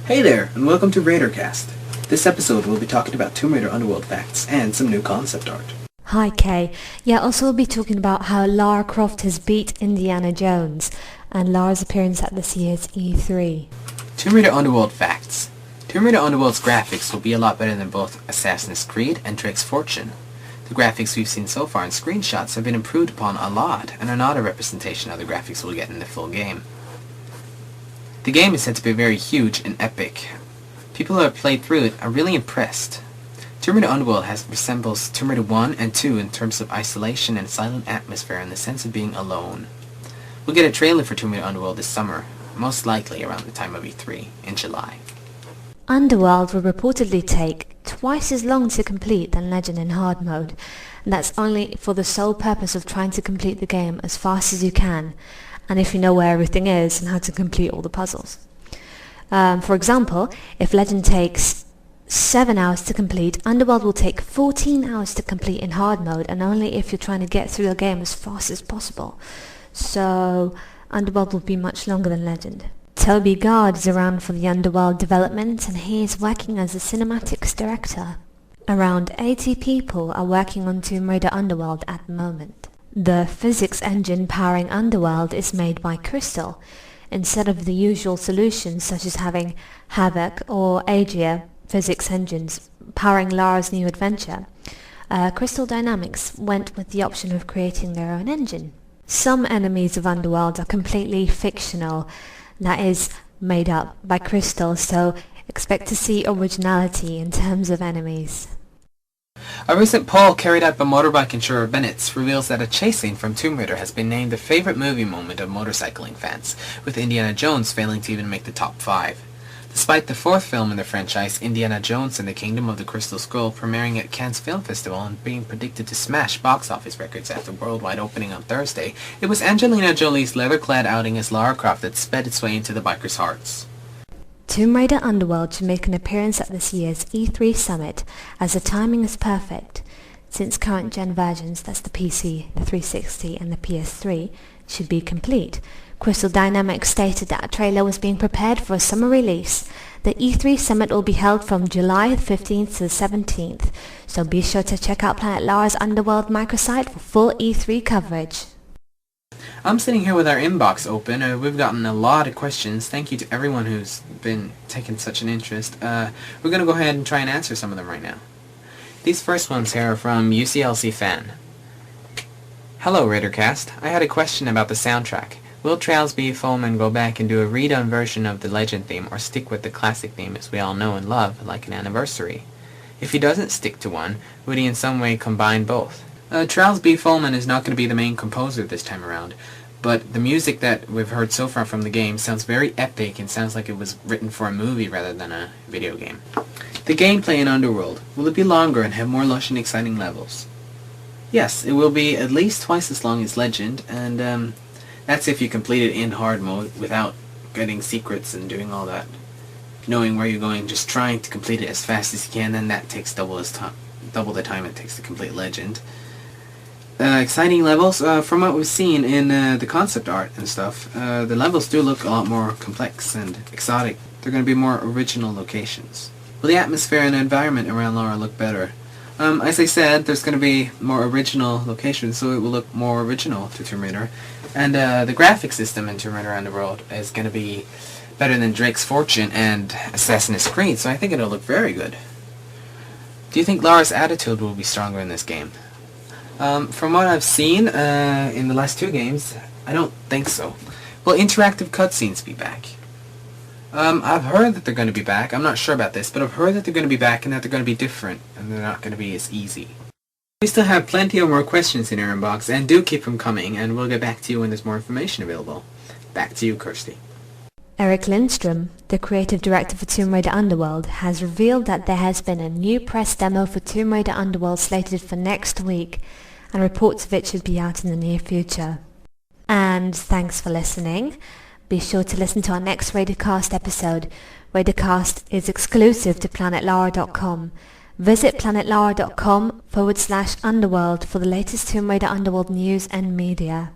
Hey there, and welcome to RaiderCast. This episode we'll be talking about Tomb Raider Underworld facts and some new concept art. Hi Kay. Yeah, also we'll be talking about how Lara Croft has beat Indiana Jones and Lara's appearance at this year's E3. Tomb Raider Underworld facts. Tomb Raider Underworld's graphics will be a lot better than both Assassin's Creed and Drake's Fortune. The graphics we've seen so far in screenshots have been improved upon a lot and are not a representation of the graphics we'll get in the full game. The game is said to be very huge and epic. People who have played through it are really impressed. Tomb Raider Underworld resembles Tomb Raider 1 and 2 in terms of isolation and silent atmosphere and the sense of being alone. We'll get a trailer for Tomb Raider Underworld this summer, most likely around the time of E3, in July. Underworld will reportedly take twice as long to complete than Legend in hard mode, and that's only for the sole purpose of trying to complete the game as fast as you can, and if you know where everything is and how to complete all the puzzles. For example, if Legend takes 7 hours to complete, Underworld will take 14 hours to complete in hard mode, and only if you're trying to get through the game as fast as possible. So Underworld will be much longer than Legend. Toby Gard is around for the Underworld development, and he is working as a cinematics director. Around 80 people are working on Tomb Raider Underworld at the moment. The physics engine powering Underworld is made by Crystal, instead of the usual solutions such as having Havoc or Aegea physics engines powering Lara's new adventure. Crystal Dynamics went with the option of creating their own engine. Some enemies of Underworld are completely fictional, that is, made up by Crystal, so expect to see originality in terms of enemies. A recent poll carried out by motorbike insurer Bennett's reveals that a chase scene from Tomb Raider has been named the favorite movie moment of motorcycling fans, with Indiana Jones failing to even make the top 5. Despite the fourth film in the franchise, Indiana Jones and the Kingdom of the Crystal Skull, premiering at Cannes Film Festival and being predicted to smash box office records after worldwide opening on Thursday, it was Angelina Jolie's leather-clad outing as Lara Croft that sped its way into the bikers' hearts. Tomb Raider Underworld should make an appearance at this year's E3 Summit, as the timing is perfect, since current gen versions, that's the PC, the 360 and the PS3, should be complete. Crystal Dynamics stated that a trailer was being prepared for a summer release. The E3 Summit will be held from July 15th to the 17th, so be sure to check out Planet Lara's Underworld microsite for full E3 coverage. I'm sitting here with our inbox open. We've gotten a lot of questions. Thank you to everyone who's been taking such an interest. We're going to go ahead and try and answer some of them right now. These first ones here are from UCLC Fan. Hello, RaiderCast. I had a question about the soundtrack. Will Trails B. Foreman go back and do a redone version of the Legend theme, or stick with the classic theme as we all know and love, like an Anniversary? If he doesn't stick to one, would he in some way combine both? Trails B. Foreman is not going to be the main composer this time around, but the music that we've heard so far from the game sounds very epic and sounds like it was written for a movie rather than a video game. The gameplay in Underworld, will it be longer and have more lush and exciting levels? Yes, it will be at least twice as long as Legend, and that's if you complete it in hard mode without getting secrets and doing all that. Knowing where you're going, just trying to complete it as fast as you can, then that takes double the time it takes to complete Legend. Exciting levels, from what we've seen in the concept art and stuff, the levels do look a lot more complex and exotic. They're going to be more original locations. Will the atmosphere and environment around Lara look better? As I said, there's going to be more original locations, so it will look more original to Tomb Raider. And the graphic system in Tomb Raider Underworld is going to be better than Drake's Fortune and Assassin's Creed, so I think it'll look very good. Do you think Lara's attitude will be stronger in this game? From what I've seen in the last 2 games, I don't think so. Will interactive cutscenes be back? I've heard that they're going to be back. I'm not sure about this, but I've heard that they're going to be back and that they're going to be different, and they're not going to be as easy. We still have plenty of more questions in our inbox, and do keep them coming, and we'll get back to you when there's more information available. Back to you, Kirsty. Eric Lindstrom, the creative director for Tomb Raider Underworld, has revealed that there has been a new press demo for Tomb Raider Underworld slated for next week, and reports of it should be out in the near future. And thanks for listening. Be sure to listen to our next RaiderCast episode. RaiderCast is exclusive to PlanetLara.com. Visit planetlara.com/underworld for the latest Tomb Raider Underworld news and media.